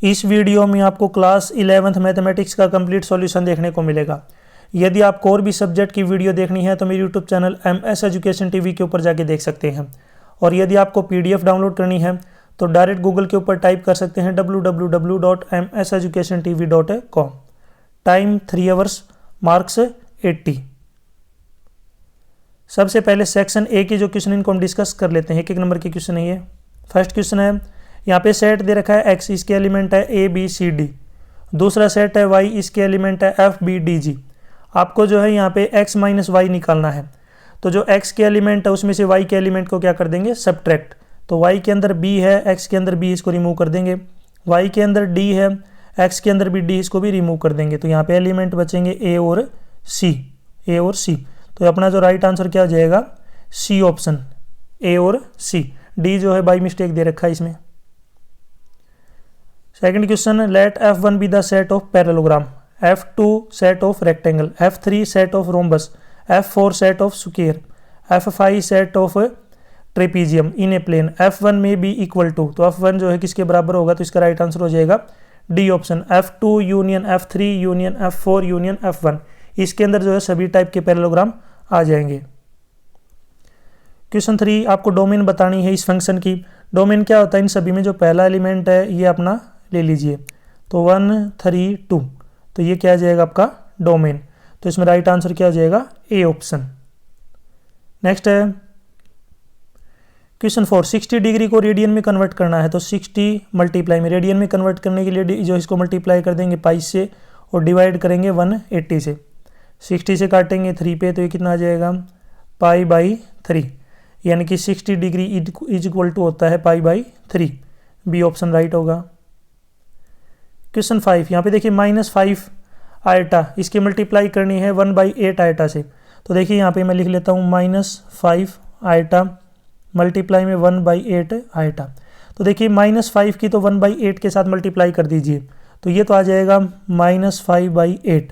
इस वीडियो में आपको क्लास 11th मैथमेटिक्स का कंप्लीट सॉल्यूशन देखने को मिलेगा। यदि आपको और भी सब्जेक्ट की वीडियो देखनी है तो मेरे YouTube channel MS education TV के ऊपर जाके देख सकते हैं। और यदि आपको PDF डाउनलोड करनी है तो डायरेक्ट गूगल के ऊपर टाइप कर सकते हैं www.mseducationtv.com। Time 3 hours, marks 80। सबसे पहले सेक्शन ए की जो क्वेश्चन इनको हम डिस्कस कर लेते हैं। एक एक नंबर के क्वेश्चन है ये। फर्स्ट क्वेश्चन है, यहाँ पे सेट दे रखा है x, इसके एलिमेंट है ABCD। दूसरा सेट है y, इसके एलिमेंट है FBDG। आपको जो है यहाँ पे x माइनस वाई निकालना है। तो जो x के एलिमेंट है उसमें से y के एलिमेंट को क्या कर देंगे, सब्ट्रैक्ट। तो y के अंदर b है, x के अंदर b, इसको रिमूव कर देंगे। y के अंदर d है, x के अंदर भी d, इसको भी रिमूव कर देंगे। तो यहाँ पे एलिमेंट बचेंगे a और c। तो अपना जो राइट आंसर क्या हो जाएगा, C ऑप्शन, A और C। D जो है बाई मिस्टेक दे रखा है इसमें। Second question, let F1 be the set of parallelogram, F2 set of rectangle, F3 set of rhombus, F4 set of square, F5 set of trapezium in a plane, F1 में B equal to. तो F1 जो है किसके बराबर होगा, तो इसका right answer हो जाएगा D option, F2 union F3 union F4 union F1। इसके अंदर जो है सभी टाइप के पैरेललोग्राम आ जाएंगे। क्वेश्चन 3, आपको डोमेन बतानी है इस फंक्शन की। डोमेन क्या होता है, इन सभी में जो पहला एलिमेंट है ये अपना ले लीजिए। तो 1 3 2, तो ये क्या आ जाएगा आपका डोमेन। तो इसमें राइट आंसर क्या हो जाएगा, A ऑप्शन। नेक्स्ट है क्वेश्चन 4, 60 डिग्री को रेडियन में कन्वर्ट करना है। तो 60 मल्टीप्लाई में, रेडियन में कन्वर्ट करने के लिए जो इसको मल्टीप्लाई कर देंगे पाई से और डिवाइड करेंगे 180 से। 60 से काटेंगे 3 पे, तो ये कितना आ जाएगा, पाई बाई 3, यानी कि 60 डिग्री इज इक्वल टू होता है pi by 3। B option right होगा। क्वेश्चन 5, यहाँ पे देखिए -5 आयटा, इसकी मल्टीप्लाई करनी है 1/8 आयटा से। तो देखिए यहाँ पे मैं लिख लेता हूँ -5 आयटा मल्टीप्लाई में 1/8 आयटा। तो देखिए -5 की तो 1/8 के साथ मल्टीप्लाई कर दीजिए, तो ये तो आ जाएगा -5/8।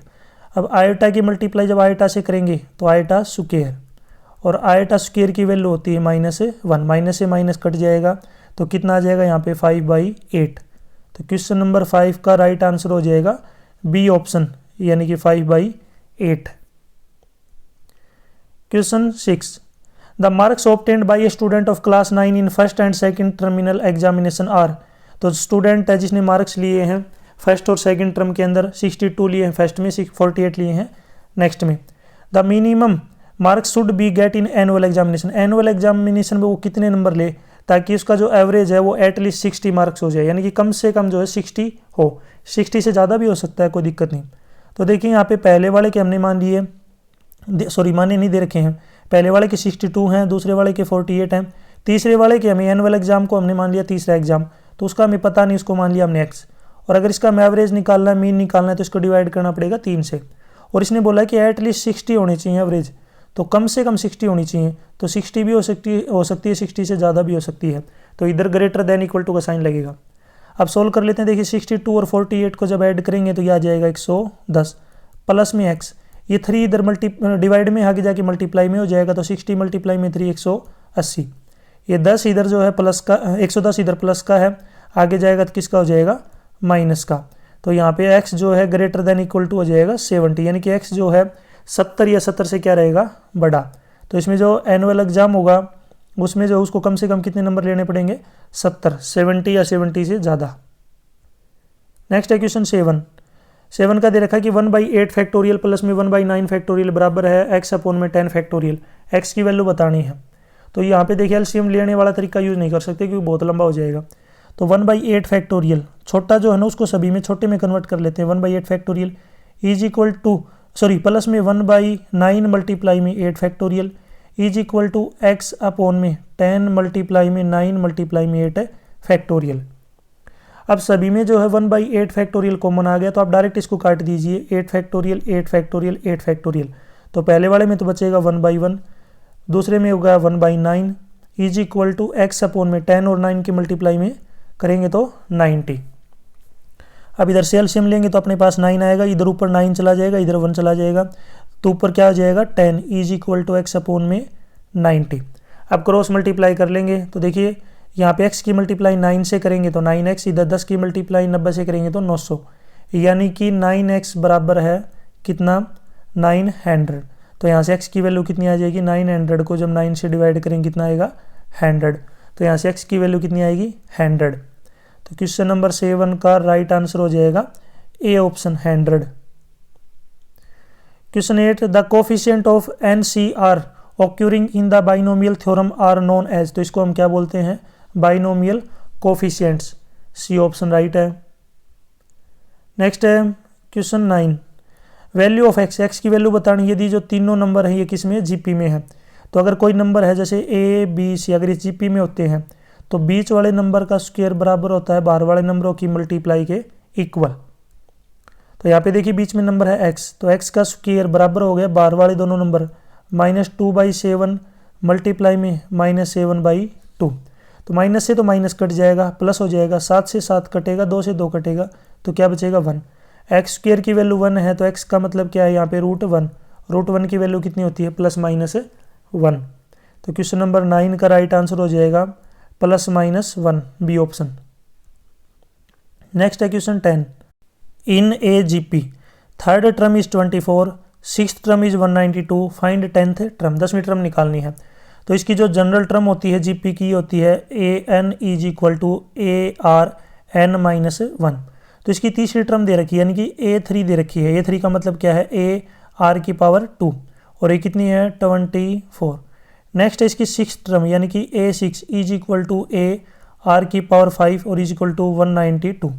अब आयटा की मल्टीप्लाई जब आयटा से करेंगे तो आयटा स्क्वायर, और आयटा स्क्वायर की वैल्यू होती है -1, माइनस से माइनस कट जाएगा, तो कितना आ जाएगा यहाँ पे 5/8। तो क्वेश्चन नंबर 5 का राइट आंसर हो जाएगा बी ऑप्शन, यानी कि 5/8। Question 6, the marks obtained by a student of class 9 in first and second terminal examination are. तो स्टूडेंट है जिसने मार्क्स लिए हैं फर्स्ट और सेकंड टर्म के अंदर, 62 लिए हैं फर्स्ट में, 48 लिए हैं नेक्स्ट में। The minimum marks should be get in annual examination, annual examination में वो कितने नंबर ले ताकि उसका जो एवरेज है वो एटलीस्ट 60 मार्क्स हो जाए, यानी कि कम से कम जो है 60 हो। 60 से ज़्यादा भी हो सकता है, कोई दिक्कत नहीं। तो देखिए यहाँ पे पहले वाले के हमने मान लिए, माने नहीं दे रखे हैं। पहले वाले के 62 हैं, दूसरे वाले के 48 हैं, तीसरे वाले के हमें एनुअल एग्जाम को हमने मान लिया तीसरा एग्जाम, तो उसका हमें पता नहीं, उसको मान लिया हमने x। और अगर इसका हमें एवरेज निकालना है, मीन निकालना है, तो इसको डिवाइड करना पड़ेगा 3 से। और इसने बोला है कि एटलीस्ट 60 होनी चाहिए एवरेज, तो कम से कम 60 होनी चाहिए। तो 60 भी हो सकती है, 60 से ज़्यादा भी हो सकती है। तो इधर ग्रेटर देन इक्वल टू का साइन लगेगा। अब सोल्व कर लेते हैं। देखिए 62 और 48 को जब ऐड करेंगे तो यह आ जाएगा 110 प्लस में x, ये 3 इधर डिवाइड में आगे जाके मल्टीप्लाई में हो जाएगा, तो 60 मल्टीप्लाई में 3 180। ये 10 इधर जो है प्लस का, 110 इधर प्लस का है, आगे जाएगा तो किसका हो जाएगा, माइनस का। तो यहाँ पे x जो है ग्रेटर देन इक्वल टू हो जाएगा 70, यानी कि x जो है 70 या 70 से क्या रहेगा, बड़ा। तो इसमें जो एनुअल एग्जाम होगा उसमें जो उसको कम से कम कितने नंबर लेने पड़ेंगे, 70 या 70 से ज़्यादा। नेक्स्ट है क्वेश्चन 7 का दे रखा है कि 1/8 फैक्टोरियल प्लस में 1/9 फैक्टोरियल बराबर है x अपॉन में 10 फैक्टोरियल। x की वैल्यू बतानी है। तो यहाँ पे देखिए एलसीएम लेने वाला तरीका यूज़ नहीं कर सकते क्योंकि बहुत लंबा हो जाएगा। तो 1/8 फैक्टोरियल, छोटा जो है ना उसको सभी में छोटे में कन्वर्ट कर लेते हैं। 1/8 factorial is equal to, plus में 1/9 मल्टीप्लाई में 8 factorial is equal to x upon में 10 मल्टीप्लाई में 9 मल्टीप्लाई में 8 फैक्टोरियल। अब सभी में जो है 1/8 फैक्टोरियल कॉमन आ गया, तो आप डायरेक्ट इसको काट दीजिए, 8 फैक्टोरियल 8 फैक्टोरियल 8 फैक्टोरियल। तो पहले वाले में तो बचेगा 1/1, दूसरे में होगा 1/9 is equal to x upon में 10 और 9 के मल्टीप्लाई में करेंगे तो 90। अब इधर से एलसीएम लेंगे तो अपने पास 9 आएगा, इधर ऊपर 9 चला जाएगा, इधर 1 चला जाएगा, तो ऊपर क्या हो जाएगा 10 is equal to x upon में 90। अब क्रॉस मल्टीप्लाई कर लेंगे तो देखिए यहाँ पे x की मल्टीप्लाई 9 से करेंगे तो 9x, इधर 10 की मल्टीप्लाई 90 से करेंगे तो 900, यानी कि 9x बराबर है कितना 900। तो यहाँ से x की वैल्यू कितनी आ जाएगी 900 को जब 9 से डिवाइड करेंगे कितना आएगा 100। तो यहाँ से x की वैल्यू कितनी आएगी 100। तो क्वेश्चन नंबर 7 का राइट आंसर हो जाएगा A option 100। Question 8 the coefficient of NCR occurring in the binomial theorem are known as. तो इसको हम क्या बोलते हैं binomial coefficients, C option right है। नेक्स्ट है question 9 value of x, x की वैल्यू बतानी। यदि जो तीनों नंबर हैं ये किस में जीपी में है, तो अगर कोई नंबर है जैसे ए बी सी अगर ये जीपी में होते हैं तो बीच वाले नंबर का स्क्वायर बराबर होता है बाहर वाले नंबरों की मल्टीप्लाई के इक्वल। तो यहाँ पे देखिए बीच में नंबर है x, तो x का स्क्वायर बराबर हो गया बाहर वाले दोनों नंबर -2/7 मल्टीप्लाई में -7/2। तो माइनस से तो माइनस कट जाएगा, प्लस हो जाएगा, 7 से 7 कटेगा, 2 से 2 कटेगा, तो क्या बचेगा 1। एक्स स्क्वायर की वैल्यू 1 है तो x का मतलब क्या है यहाँ पे √1, √1 की वैल्यू कितनी होती है ±1। तो क्वेश्चन नंबर 9 का राइट आंसर हो जाएगा ±1, बी ऑप्शन। नेक्स्ट है question 10 in A GP third term is 24, sixth term is 192, find 10th term. 10वीं टर्म निकालनी है। तो इसकी जो जनरल टर्म होती है जीपी की होती है AN is equal to ARN-1। तो इसकी तीसरी टर्म दे रखी है यानी कि A3 दे रखी है। A3 का मतलब क्या है AR⁴ और ये कितनी है 24। नेक्स्ट है इसकी सिक्स टर्म यानी कि A6 is equal to AR⁵ और इज इक्वल टू 192।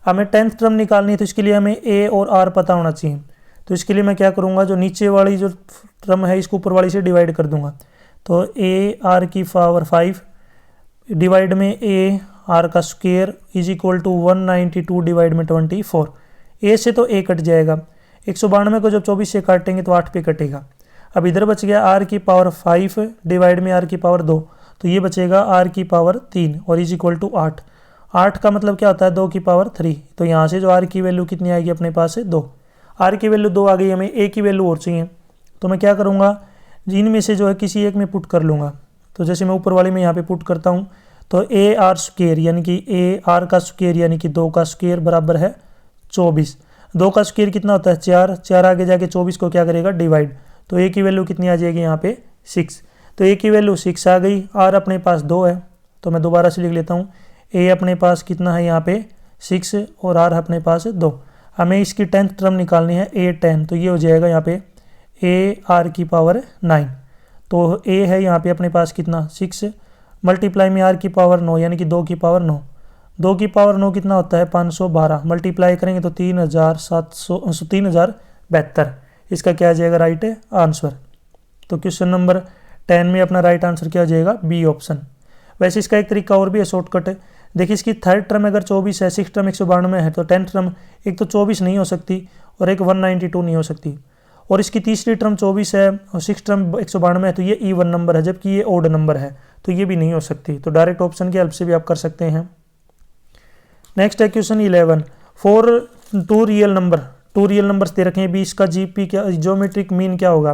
हमें 10th टर्म निकालनी है तो इसके लिए हमें A और R पता होना चाहिए। तो इसके लिए मैं क्या करूँगा, जो नीचे वाली जो टर्म है इसको ऊपर वाली से डिवाइड कर दूंगा। तो AR⁵ डिवाइड में AR² is equal to 192 divide में 24। A से तो A कट जाएगा, 192 को जब 24 से काटेंगे तो 8 पे कटेगा। अब इधर बच गया R⁵ डिवाइड में R⁵2, तो ये बचेगा R⁵ और इज इक्वल टू 8। 8 का मतलब क्या होता है 2⁵3। तो यहाँ से जो R की वैल्यू कितनी आएगी अपने पास है 2। R की वैल्यू 2 आ गई, हमें A की वैल्यू और चाहिए। तो मैं क्या करूँगा, जिनमें से जो है किसी एक में पुट कर लूँगा। तो जैसे मैं ऊपर वाले में यहाँ पे पुट करता हूँ तो AR² यानी कि AR का स्क्वायर यानी कि 2 का स्क्वायर बराबर है 24। 2 का स्क्वायर कितना होता है 4, 4 आगे जाके 24 को क्या करेगा डिवाइड। तो A की वैल्यू कितनी आ जाएगी यहाँ पे 6। तो A की वैल्यू 6 आ गई। R अपने पास 2 है, तो मैं दोबारा से लिख लेता हूँ। A अपने पास कितना है यहाँ पे 6 और R अपने पास 2। हमें इसकी 10th टर्म निकालनी है A10, तो ये हो जाएगा यहाँ पे AR⁹9। तो A है यहाँ पे अपने पास कितना 6 मल्टीप्लाई में R⁹9 यानी कि 2⁹9। 2⁹9 कितना होता है 512, मल्टीप्लाई करेंगे तो 3072। इसका क्या आ जाएगा राइट आंसर। तो क्वेश्चन नंबर 10 में अपना राइट आंसर क्या हो जाएगा बी ऑप्शन। वैसे इसका एक तरीका और भी है शॉर्टकट है। देखिए इसकी थर्ड टर्म अगर 24 है, सिक्स टर्म 192 है, तो 10th टर्म एक तो 24 नहीं हो सकती और एक 192 नहीं हो सकती। और इसकी तीसरी टर्म 24 है और सिक्स टर्म 192 है, तो ये इवन नंबर है जबकि ये ओड नंबर है, तो ये भी नहीं हो सकती। तो डायरेक्ट ऑप्शन की हेल्प से भी आप कर सकते हैं। नेक्स्ट है question 11 for two real numbers दे रखे हैं 20 का जीपी क्या ज्योमेट्रिक मीन क्या होगा।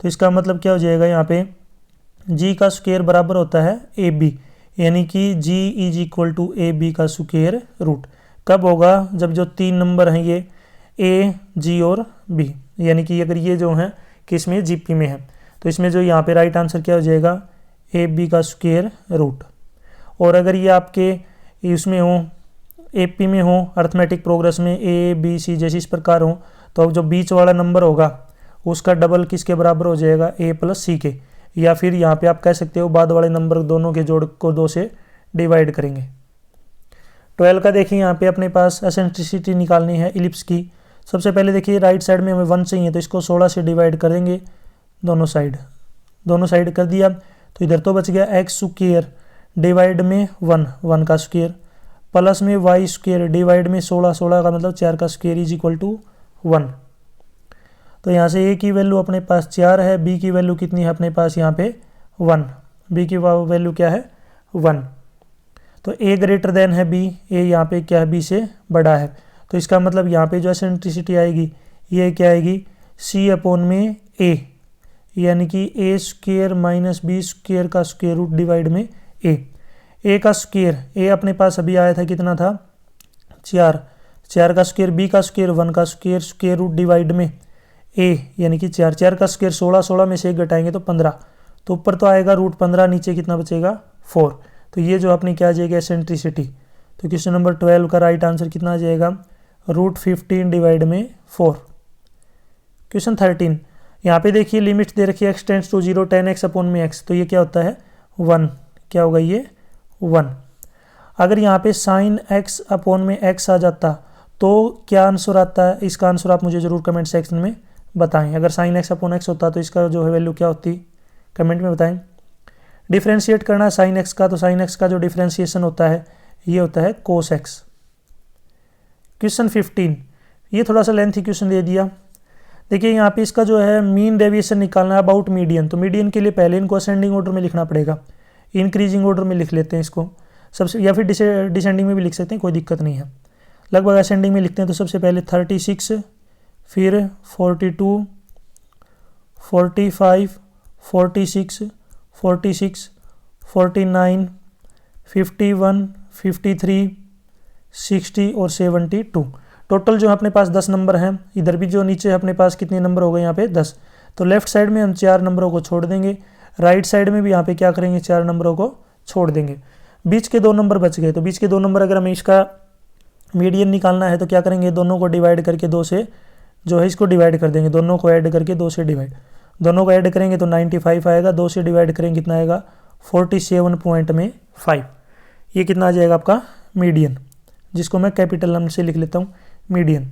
तो इसका मतलब क्या हो जाएगा यहाँ पे जी का स्क्वायर बराबर होता है AB यानी कि G is equal to AB का स्क्वायर रूट। कब होगा, जब जो 3 नंबर हैं ये A, G और B, यानी कि अगर ये जो हैं किस में जीपी में है, तो इसमें जो यहाँ पे राइट आंसर क्या हो जाएगा AB का स्क्वायर रूट। और अगर ये आपके इसमें हो AP में हो अर्थमेटिक प्रोग्रेस में ABC जैसे इस प्रकार हो, तो अब जो बीच वाला नंबर होगा उसका डबल किसके बराबर हो जाएगा A + C के, या फिर यहाँ पे आप कह सकते हो बाद वाले नंबर दोनों के जोड़ को 2 से डिवाइड करेंगे। 12 का देखिए यहाँ पे अपने पास एसेंट्रिसिटी निकालनी है इलिप्स की। सबसे पहले देखिए राइट साइड में हमें 1 चाहिए, तो इसको 16 से डिवाइड करेंगे दोनों साइड कर दिया। तो इधर तो बच गया x² डिवाइड में 1 का स्क्वायर प्लस में y² डिवाइड में 16 का मतलब 4 का स्क्वायर इज इक्वल टू 1। तो यहाँ से A की वैल्यू अपने पास 4 है, B की वैल्यू कितनी है अपने पास यहाँ पे 1, B की वैल्यू क्या है 1। तो A ग्रेटर देन है B, A यहाँ पे क्या है B से बड़ा है। तो इसका मतलब यहाँ पे जो एसेंट्रिसिटी आएगी ये क्या आएगी C/A यानी कि A² - B² का स्क्वायर रूट डिवाइड में A। ए का स्क्वायर, ए अपने पास अभी आया था कितना था 4, 4 का स्क्वायर, बी का स्क्वायर 1 का स्क्वायर, स्क्वायर रूट डिवाइड में ए यानी कि 4, 4 का स्क्वायर 16, 16 में से 1 घटाएंगे तो 15, तो ऊपर तो आएगा रूट 15, नीचे कितना बचेगा 4। तो ये जो अपनी क्या आ जाएगा एसेंट्रिसिटी। तो क्वेश्चन नंबर 12 का राइट आंसर कितना आ जाएगा रूट 15 डिवाइड में 4। क्वेश्चन 13, यहाँ पे देखिए लिमिट दे रखी है x tends to 0 tan x upon में x, तो ये क्या होता है 1, क्या होगा ये 1। अगर यहाँ पे साइन x अपॉन में x आ जाता तो क्या आंसर आता है, इसका आंसर आप मुझे ज़रूर कमेंट सेक्शन में बताएं। अगर साइन x अपॉन x होता तो इसका जो है वैल्यू क्या होती, कमेंट में बताएं। डिफ्रेंशिएट करना है साइन x का, तो साइन x का जो डिफ्रेंशिएशन होता है ये होता है कोस x। क्वेश्चन 15, ये थोड़ा सा लेंथी क्वेश्चन दे दिया। देखिए यहाँ पे इसका जो है मीन डेविएशन निकालना है अबाउट मीडियन, तो मीडियन के लिए पहले इनको असेंडिंग ऑर्डर में लिखना पड़ेगा, इंक्रीजिंग ऑर्डर में लिख लेते हैं इसको सबसे, या फिर डिसेंडिंग में भी लिख सकते हैं, कोई दिक्कत नहीं है। लगभग असेंडिंग में लिखते हैं, तो सबसे पहले 36, फिर 42, 45, 46, 46, 49, 51, 53, 60 और 72। टोटल जो अपने पास 10 नंबर हैं। इधर भी जो नीचे अपने पास कितने नंबर हो गए यहाँ पे 10। तो लेफ्ट साइड में हम 4 नंबरों को छोड़ देंगे, राइट साइड में भी यहाँ पे क्या करेंगे 4 नंबरों को छोड़ देंगे। बीच के 2 नंबर बच गए, तो बीच के 2 नंबर अगर हमें इसका मीडियन निकालना है तो क्या करेंगे, दोनों को डिवाइड करके 2 से जो है इसको डिवाइड कर देंगे, दोनों को ऐड करके 2 से डिवाइड, दोनों को ऐड करेंगे तो 95 आएगा, 2 से डिवाइड करेंगे कितना आएगा 47.5। ये कितना आ जाएगा आपका मीडियन, जिसको मैं कैपिटल एम से लिख लेता हूँ मीडियन।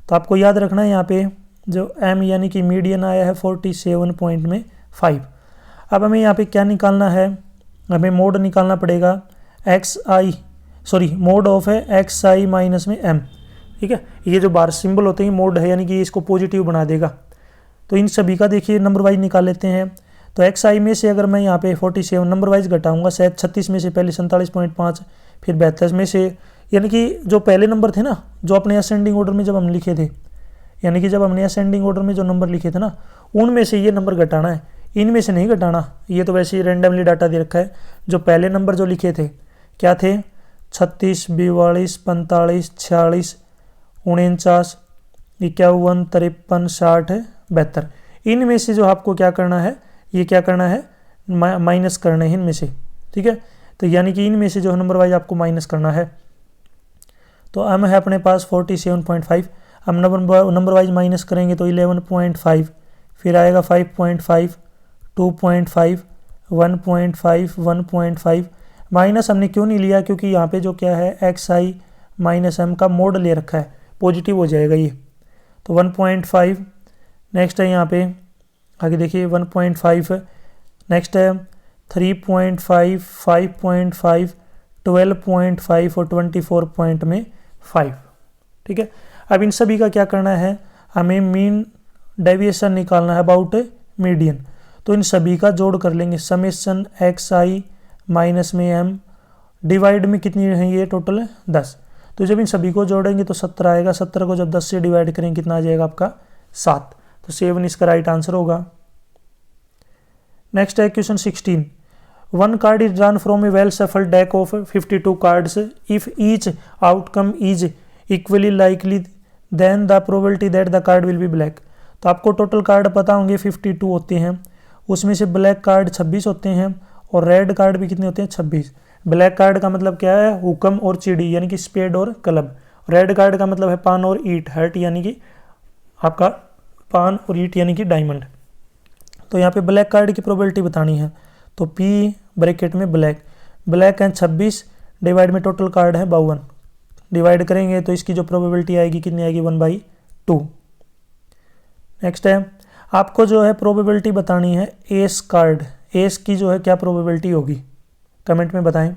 तो आपको याद रखना है यहाँ पे जो एम यानी कि मीडियन आया है 47.5। अब हमें यहाँ पे क्या निकालना है, हमें मोड निकालना पड़ेगा मोड ऑफ है एक्स आई माइनस में एम, ठीक है। ये जो बार सिंबल होते हैं मोड है, यानी कि इसको पॉजिटिव बना देगा। तो इन सभी का देखिए नंबर वाइज निकाल लेते हैं। तो एक्स आई में से अगर मैं यहाँ पे 47 नंबर वाइज घटाऊंगा, शायद 36 में से पहले 47.5, फिर 42 में से, यानी कि जो पहले नंबर थे ना जो अपने असेंडिंग ऑर्डर में जब हम लिखे थे, यानी कि जब हमने असेंडिंग ऑर्डर में जो नंबर लिखे थे ना उनमें से ये नंबर घटाना है, इनमें से नहीं घटाना। ये तो वैसे ही रैंडमली डाटा दे रखा है। जो पहले नंबर जो लिखे थे क्या थे 36, 42, 45, 46, 49, 51, 53, 60, 72, इनमें से जो आपको क्या करना है, ये क्या करना है माइनस करना है इनमें से, ठीक है। तो यानी कि इनमें से जो नंबर वाइज आपको माइनस करना है। तो एम है अपने पास 47.5, हम नंबर वाइज माइनस करेंगे तो 11.5, फिर आएगा 5.5, 2.5, 1.5, 1.5। माइनस हमने क्यों नहीं लिया, क्योंकि यहाँ पे जो क्या है एक्स आई माइनस एम का मोड ले रखा है, पॉजिटिव हो जाएगा ये। तो 1.5, नेक्स्ट है यहाँ पे आगे देखिए 1.5, नेक्स्ट है 3.5, 5.5, 12.5 और 24.5, ठीक है। अब इन सभी का क्या करना है, हमें मीन डेविएशन निकालना है अबाउट मीडियन। तो इन सभी का जोड़ कर लेंगे, समेशन एक्स आई माइनस में एम डिवाइड में कितनी है ये टोटल 10। तो जब इन सभी को जोड़ेंगे तो 17 आएगा, 17 को जब 10 से डिवाइड करेंगे कितना आ जाएगा आपका 7। तो 7 इसका राइट आंसर होगा। नेक्स्ट है question 16, one card is drawn from a well shuffled deck of 52 cards, if each outcome is equally likely then the probability that the card will be black. तो आपको टोटल कार्ड पता होंगे 52 होते हैं, उसमें से ब्लैक कार्ड 26 होते हैं और रेड कार्ड भी कितने होते हैं 26। ब्लैक कार्ड का मतलब क्या है, हुक्म और चिड़ी यानी कि स्पेड और क्लब। रेड कार्ड का मतलब है पान और ईट, हर्ट यानी कि आपका पान और ईट यानी कि डायमंड। तो यहाँ पे ब्लैक कार्ड की प्रोबेबिलिटी बतानी है, तो P ब्रैकेट में ब्लैक है 26 डिवाइड में टोटल कार्ड है 52, डिवाइड करेंगे तो इसकी जो प्रोबेबिलिटी आएगी कितनी आएगी 1/2। नेक्स्ट है आपको जो है प्रोबेबिलिटी बतानी है एस कार्ड, एस की जो है क्या प्रोबेबिलिटी होगी कमेंट में बताएं।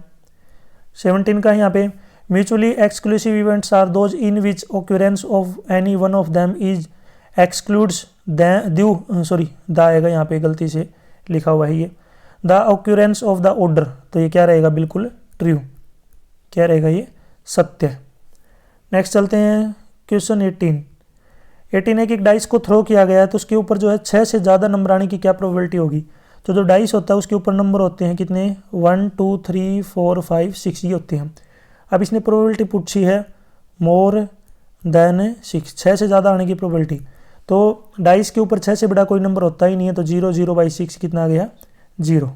17 का यहाँ पे mutually exclusive events are those in which occurrence of any one of them is excludes the आएगा, यहाँ पे गलती से लिखा हुआ है ये the occurrence of the order. तो ये क्या रहेगा बिल्कुल ट्रू, क्या रहेगा ये सत्य। नेक्स्ट चलते हैं क्वेश्चन 18 है कि एक डाइस को थ्रो किया गया है तो उसके ऊपर जो है 6 से ज़्यादा नंबर आने की क्या प्रोबेबिलिटी होगी। तो जो डाइस होता है उसके ऊपर नंबर होते हैं कितने, 1 2 3 4 5 6 ये होते हैं। अब इसने प्रोबेबिलिटी पूछी है मोर देन 6, 6 से ज़्यादा आने की प्रोबेबिलिटी। तो डाइस के ऊपर 6 से बड़ा कोई नंबर होता ही नहीं है, तो 0 0 बाई 6 कितना आ गया, 0।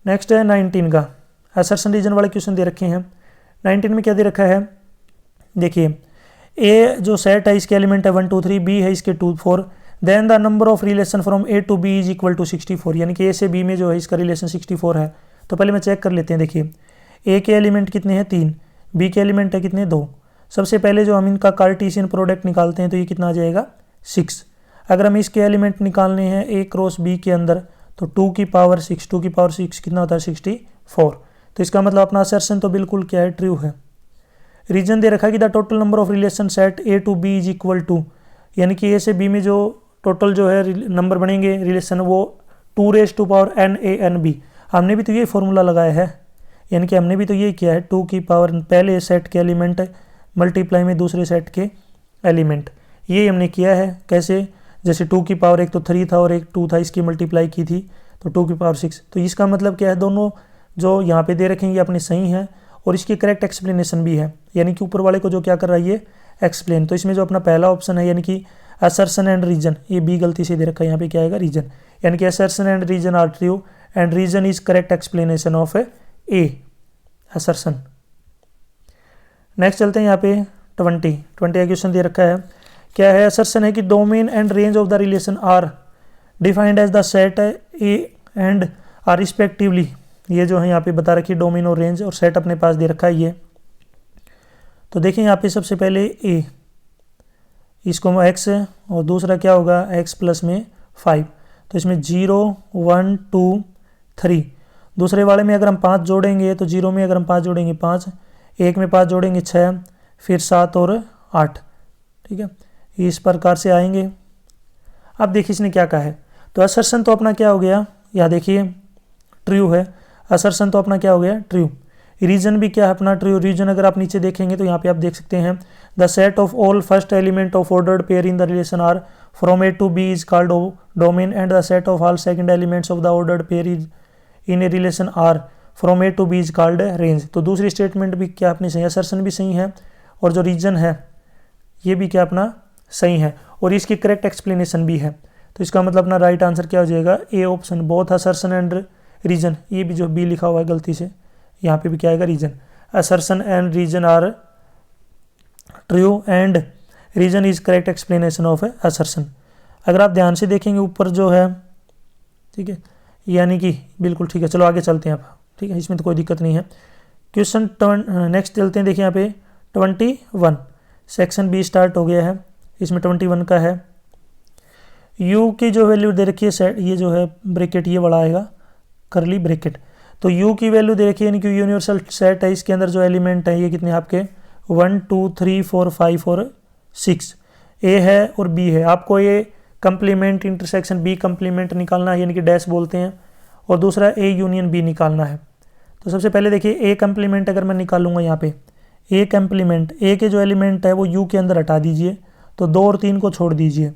नेक्स्ट है 19 का असर्शन रीजन वाले क्वेश्चन दे रखे हैं। 19 में क्या दे रखा है, देखिए ए जो सेट है इसके एलिमेंट है 1 2 3, बी है इसके 2 4, then the number of relation from A to B is equal to 64, यानी कि ए से बी में जो है इसका रिलेशन 64 है। तो पहले मैं चेक कर लेते हैं। देखिए ए के एलिमेंट कितने हैं 3, बी के एलिमेंट है कितने 2। सबसे पहले जो हम इनका कार्टेशियन प्रोडक्ट निकालते हैं तो ये कितना आ जाएगा 6। अगर हम इसके एलिमेंट निकालने हैं ए क्रॉस बी के अंदर तो 2 की पावर 6, 2 की पावर 6 कितना होता है 64। तो इसका मतलब अपना असर्शन तो बिल्कुल क्या है, ट्रू है। रीजन दे रखा है कि the total number of relation set A to B is equal to, यानी कि ए से बी में जो टोटल जो है नंबर बनेंगे रिलेशन वो 2 raise to power n a n b। हमने भी तो ये फॉर्मूला लगाया है, यानी कि हमने भी तो ये किया है 2 की पावर पहले सेट के एलिमेंट मल्टीप्लाई में दूसरे सेट के एलिमेंट, ये हमने किया है। कैसे, जैसे 2 की पावर एक तो 3 था और एक 2 था, इसकी मल्टीप्लाई की थी तो 2 की पावर 6। तो इसका मतलब क्या है, दोनों जो यहाँ पे दे रखेंगे ये अपने सही हैं और इसकी करेक्ट एक्सप्लेनेशन भी है, यानी कि ऊपर वाले को जो क्या कर रहा है ये एक्सप्लेन। तो इसमें जो अपना पहला ऑप्शन है यानी कि असर्शन एंड रीजन, ये बी गलती से दे रखा है, यहाँ पे क्या आएगा रीजन, यानी कि assertion and reason are true and reason is correct explanation of a assertion. Next चलते हैं यहाँ पे 20 का क्वेश्चन दे रखा है। क्या है, असर्शन है कि domain and range of the relation are defined as the set A and R respectively. ये जो है यहाँ पे बता रखी है डोमेन और रेंज, और सेट अपने पास दे रखा है ये। तो देखिए यहाँ पे सबसे पहले ए, इसको x है और दूसरा क्या होगा x प्लस में 5, तो इसमें 0 1 2 3। दूसरे वाले में अगर हम 5 जोड़ेंगे तो 0 में अगर हम 5 जोड़ेंगे 5, 1 में 5 जोड़ेंगे 6, फिर 7 और 8, ठीक है, इस प्रकार से आएंगे। अब देखिए इसने क्या कहा है, तो असर्शन तो अपना क्या हो गया, यहाँ देखिए ट्रू है, असर्शन तो अपना क्या हो गया ट्रू। रीजन भी क्या है अपना ट्रू। रीजन अगर आप नीचे देखेंगे तो यहाँ पे आप देख सकते हैं the set of all first element of ordered pair in the relation R from A to B is called domain and the set of all second elements of the ordered pair is in a relation R from A to B is called range. तो दूसरी statement भी क्या अपनी सही, assertion भी सही है और जो रीजन है ये भी क्या अपना सही है और इसकी करेक्ट एक्सप्लेनेशन भी है। तो इसका मतलब अपना राइट आंसर क्या हो जाएगा, A option, both assertion and reason. ये भी जो बी लिखा हुआ है गलती से, यहाँ पे भी क्या आएगा reason. Assertion and reason are true and reason is correct explanation of assertion. अगर आप ध्यान से देखेंगे ऊपर जो है, ठीक है, यानी कि बिल्कुल ठीक है। चलो आगे चलते हैं आप, ठीक है, इसमें तो कोई दिक्कत नहीं है। क्वेश्चन नेक्स्ट चलते हैं। देखिए यहाँ पे 21 सेक्शन बी स्टार्ट हो गया है, इसमें 21 का है। u की जो वैल्यू दे रखी है सेट, ये जो है ब्रैकेट ये वाला आएगा करली ब्रैकेट। तो u की वैल्यू दे रखी है यानी कि यूनिवर्सल सेट है, इसके अंदर जो एलिमेंट है ये कितने आपके 1 2 3 4 5 और 6 ए है और बी है। आपको ये कंप्लीमेंट इंटरसेक्शन बी कंप्लीमेंट निकालना है, यानी कि डैश बोलते हैं, और दूसरा ए यूनियन बी निकालना है। तो सबसे पहले देखिए ए कंप्लीमेंट अगर मैं निकालूंगा यहाँ पे ए कंप्लीमेंट, ए के जो एलिमेंट है वो यू के अंदर हटा दीजिए, तो 2 और 3 को छोड़ दीजिए।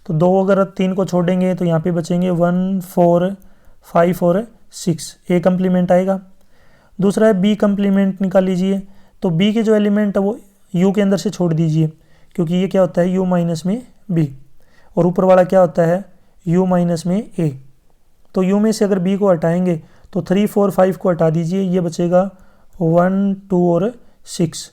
तो 2 अगर 3 को छोड़ेंगे तो यहाँ पे बचेंगे 1 4 5 और 6, ए कंप्लीमेंट आएगा। दूसरा है बी कंप्लीमेंट निकाल लीजिए, तो बी के जो एलिमेंट है वो यू के अंदर से छोड़ दीजिए, क्योंकि ये क्या होता है यू माइनस में बी, और ऊपर वाला क्या होता है यू माइनस में ए। तो यू में से अगर बी को हटाएंगे तो 3 4 5 को हटा दीजिए, ये बचेगा 1 2 और 6।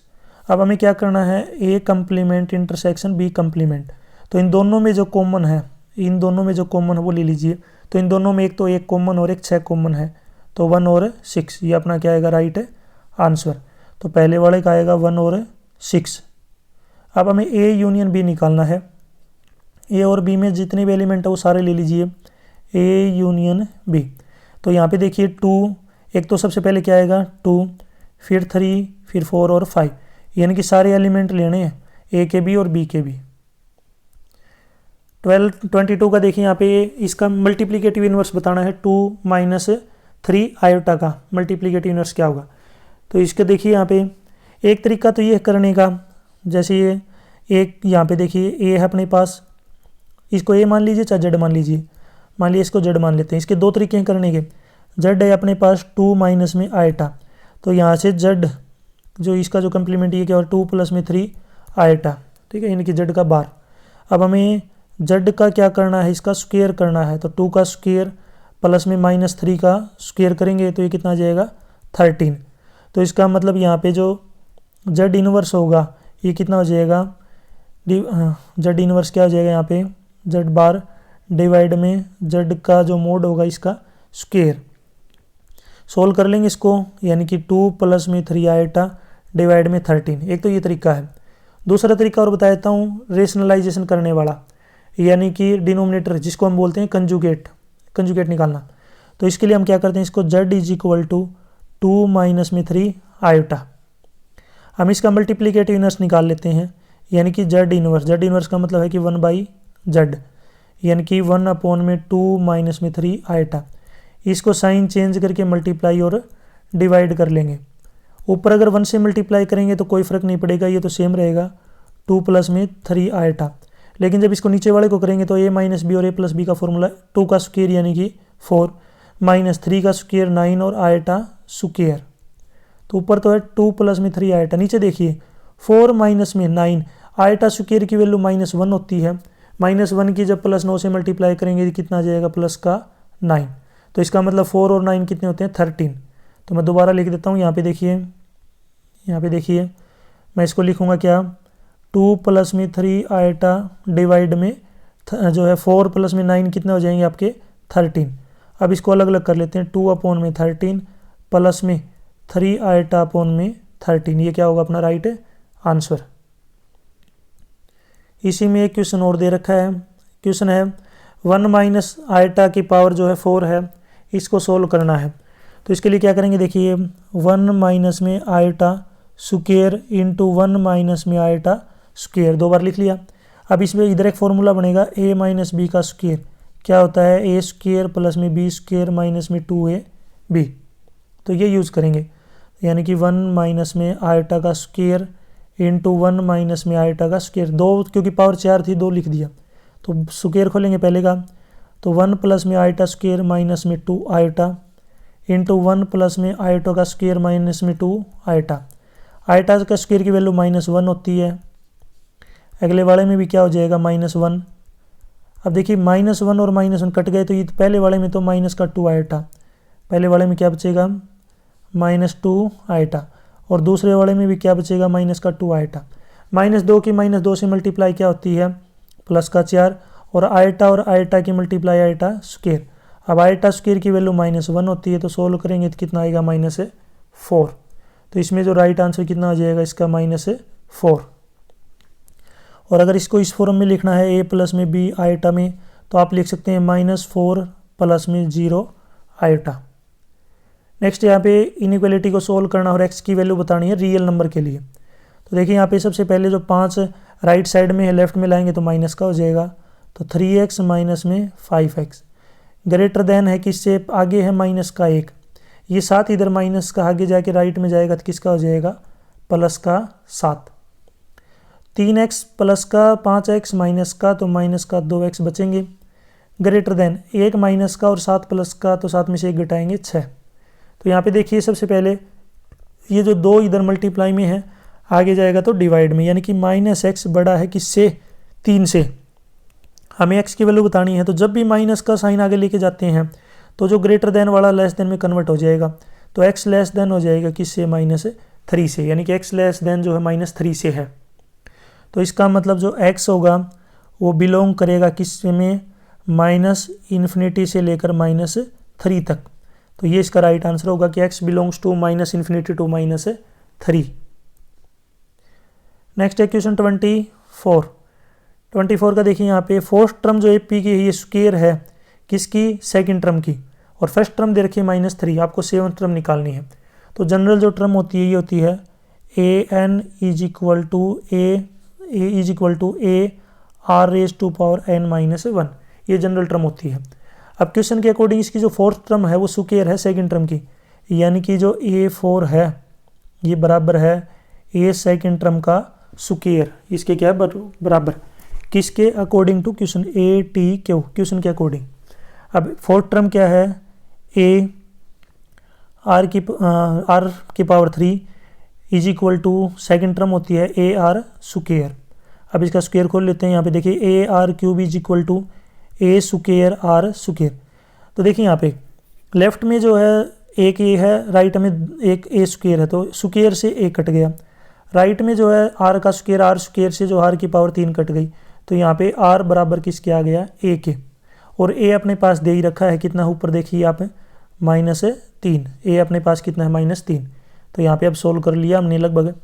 अब हमें क्या करना है, ए कंप्लीमेंट इंटरसेक्शन बी कंप्लीमेंट। तो इन दोनों में जो कॉमन है, इन दोनों में जो कॉमन है वो ले लीजिए। तो इन दोनों में एक तो 1 कॉमन और एक 6 कॉमन है, तो 1 और 6, ये अपना क्या आएगा राइट आंसर। तो पहले वाले का आएगा 1 और 6। अब हमें ए यूनियन बी निकालना है। ए और बी में जितने भी एलिमेंट है वो सारे ले लीजिए, ए यूनियन बी। तो यहाँ पे देखिए 2, एक तो सबसे पहले क्या आएगा 2, फिर 3, फिर 4 और 5, यानी कि सारे एलिमेंट लेने हैं ए के भी और बी के भी। 22 का देखिए यहाँ पे इसका मल्टीप्लिकेटिव इनवर्स बताना है, 2 - 3 आयोटा का मल्टीप्लिकेटिव इनवर्स क्या होगा। तो इसके देखिए यहाँ पे एक तरीका तो ये करने का, जैसे ये एक यहाँ पे देखिए ए है अपने पास, इसको ए मान लीजिए चाहे जेड मान लीजिए। मान लिया इसको जेड मान लेते हैं। इसके दो तरीके हैं करने के। जेड है अपने पास 2 माइनस में आयटा, तो यहाँ से जेड जो इसका जो कम्प्लीमेंट ये क्या और 2 प्लस में 3 आयटा, ठीक है, यानी कि जेड का बार। अब हमें जेड का क्या करना है, इसका स्क्वायर करना है, तो 2 का स्क्वायर प्लस में -3 का स्क्वायर करेंगे तो ये कितना आ जाएगा 13। तो इसका मतलब यहाँ पे जो जेड इनवर्स होगा ये कितना हो जाएगा, जेड इनवर्स क्या हो जाएगा यहाँ पे जेड बार डिवाइड में जेड का जो मोड होगा इसका स्क्वायर। सोल्व कर लेंगे इसको, यानी कि 2 प्लस में 3 आयटा डिवाइड में 13। एक तो ये तरीका है। दूसरा तरीका और बता देता हूँ रेशनलाइजेशन करने वाला, यानी कि डिनोमिनेटर जिसको हम बोलते हैं कंजुगेट निकालना। तो इसके लिए हम क्या करते हैं, इसको z is equal to 2 minus में 3 आयोटा, हम इसका मल्टीप्लीकेटिव इनवर्स निकाल लेते हैं, यानी कि z इनवर्स का मतलब है कि 1/z, यानी कि 1/2 माइनस में 3 आयोटा। इसको साइन चेंज करके मल्टीप्लाई और डिवाइड कर लेंगे। ऊपर अगर 1 से मल्टीप्लाई करेंगे तो कोई फ़र्क नहीं पड़ेगा, ये तो सेम रहेगा 2 प्लस में 3 आयटा। लेकिन जब इसको नीचे वाले को करेंगे तो a माइनस बी और a प्लस बी का फॉर्मूला 2 का स्क्वायर यानी कि 4 माइनस 3 का स्क्वायर 9 और आयटा स्क्वायर। तो ऊपर तो है 2 प्लस में 3 आयटा, नीचे देखिए 4 माइनस में 9 आयटा स्क्वायर की वैल्यू -1 होती है। -1 की जब +9 से मल्टीप्लाई करेंगे तो कितना आ जाएगा प्लस का 9। तो इसका मतलब 4 और 9 कितने होते हैं 13। तो मैं दोबारा लिख देता हूँ, यहाँ पे देखिए मैं इसको लिखूँगा क्या 2 प्लस में 3 आयटा डिवाइड में जो है 4 प्लस में 9 कितने हो जाएंगे आपके 13। अब इसको अलग अलग कर लेते हैं, 2/13 प्लस में 3 आयटा अपॉन में 13, ये क्या होगा अपना राइट आंसर। इसी में एक क्वेश्चन और दे रखा है, क्वेश्चन है 1 माइनस आयटा की पावर जो है 4 है, इसको सोल्व करना है। तो इसके लिए क्या करेंगे, देखिए 1 माइनस में आयटा स्क्वायर इंटू 1 माइनस में आयटा स्क्वायर, 2 बार लिख लिया। अब इसमें इधर एक फॉर्मूला बनेगा a माइनस बी का स्क्वायर, क्या होता है a स्क्वायर प्लस में b स्क्वायर माइनस में 2ab, तो ये यूज़ करेंगे, यानी कि 1 माइनस में आयटा का स्क्वायर इंटू 1 माइनस में आयटा का स्क्वायर, 2 क्योंकि पावर 4 थी 2 लिख दिया, तो स्क्वायर खोलेंगे पहले का, तो 1 प्लस में आयटा स्क्वायर माइनस में 2 आयटा इंटू 1 प्लस में आयटा का स्क्वायर माइनस में 2 आयटा। आयटा का स्क्वायर की वैल्यू -1 होती है, अगले वाले में भी क्या हो जाएगा -1। अब देखिए -1 और -1 कट गए, तो ये पहले वाले में तो माइनस का 2 आयटा, पहले वाले में क्या बचेगा -2 आयटा, और दूसरे वाले में भी क्या बचेगा -2 आयटा। -2 की -2 से मल्टीप्लाई क्या होती है प्लस का 4, और आयटा की मल्टीप्लाई आयटा स्क्वायर। अब आयटा स्क्वायर की वैल्यू -1 होती है, तो सोल्व करेंगे तो कितना आएगा -4। तो इसमें जो राइट आंसर कितना आ जाएगा इसका -4। और अगर इसको इस फॉर्म में लिखना है a प्लस में b आयटा में, तो आप लिख सकते हैं -4 प्लस में 0 आयटा। नेक्स्ट यहाँ पे इनइक्वालिटी को सोल्व करना और x की वैल्यू बतानी है रियल नंबर के लिए। तो देखिए यहाँ पे सबसे पहले जो 5 राइट साइड में है लेफ्ट में लाएंगे तो माइनस का हो जाएगा, तो 3x माइनस में 5x ग्रेटर देन है किससे आगे है माइनस का 1, ये 7 इधर माइनस का आगे जाके राइट में जाएगा तो किसका हो जाएगा प्लस का 7। 3x प्लस का 5x माइनस का, तो माइनस का 2x बचेंगे, ग्रेटर देन 1 माइनस का और 7 प्लस का, तो 7 में से 1 घटाएंगे 6। तो यहाँ पे देखिए सबसे पहले ये जो 2 इधर मल्टीप्लाई में है आगे जाएगा तो डिवाइड में, यानी कि -x बड़ा है किससे 3 से। हमें x की वैल्यू बतानी है, तो जब भी माइनस का साइन आगे लेके जाते हैं तो जो ग्रेटर देन वाला लेस देन में कन्वर्ट हो जाएगा, तो x लेस देन हो जाएगा किससे -3 से, यानी कि x लेस देन जो है -3 से है। तो इसका मतलब जो x होगा वो बिलोंग करेगा किस में -∞ से लेकर -3 तक। तो ये इसका राइट आंसर होगा कि x belongs to -∞ to -3। Next है क्वेश्चन 24 का देखिए यहाँ पे फोर्थ टर्म जो ए पी की है ये स्क्वायर है किसकी सेकंड टर्म की, और फर्स्ट टर्म दे रखी है -3, आपको सेवंथ टर्म निकालनी है। तो जनरल जो टर्म होती है ये होती है an is equal to a r raise to power n-1, ये जनरल टर्म होती है। अब क्वेश्चन के अकॉर्डिंग इसकी जो फोर्थ टर्म है वो स्क्वायर है सेकंड टर्म की, यानी कि जो a4 है ये बराबर है a सेकंड टर्म का स्क्वायर, इसके क्या है बराबर किसके according to question ATQ, question के अकॉर्डिंग। अब फोर्थ टर्म क्या है, ए आर की power 3 is equal to second term होती है ए आर स्क्वायर। अब इसका स्क्वायर खोल लेते हैं। यहाँ पे देखिए A R cube is equal to A square R square. तो देखिए यहाँ पे लेफ्ट में जो है एक ए है, राइट में एक ए स्क्वायर है, तो स्क्वायर से ए कट गया। राइट में जो है आर का स्क्वायर, आर स्क्वायर से जो आर की पावर 3 कट गई, तो यहाँ पे आर बराबर किसके आ गया, ए के। और ए अपने पास दे ही रखा है कितना, ऊपर देखिए यहाँ पे -3, ए अपने पास कितना है -3। तो यहाँ पे अब सोल्व कर लिया हमने लगभग,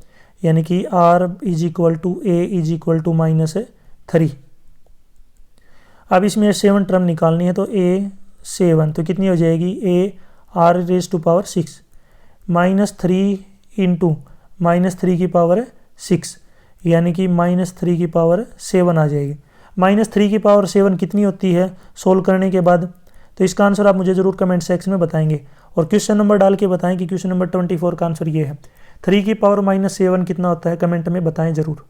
यानी कि R is equal to A is equal to -3। अब इसमें 7 टर्म निकालनी है, तो ए 7 तो कितनी हो जाएगी, A R raise to power 6 -3 into -3 की पावर 6, यानी कि -3 की पावर 7 आ जाएगी। -3 की पावर 7 कितनी होती है सोल्व करने के बाद, तो इसका आंसर आप मुझे ज़रूर कमेंट सेक्शन में बताएंगे और क्वेश्चन नंबर डाल के बताएं कि क्वेश्चन नंबर 24 का आंसर ये है। 3 की पावर -7 कितना होता है, कमेंट में बताएं ज़रूर।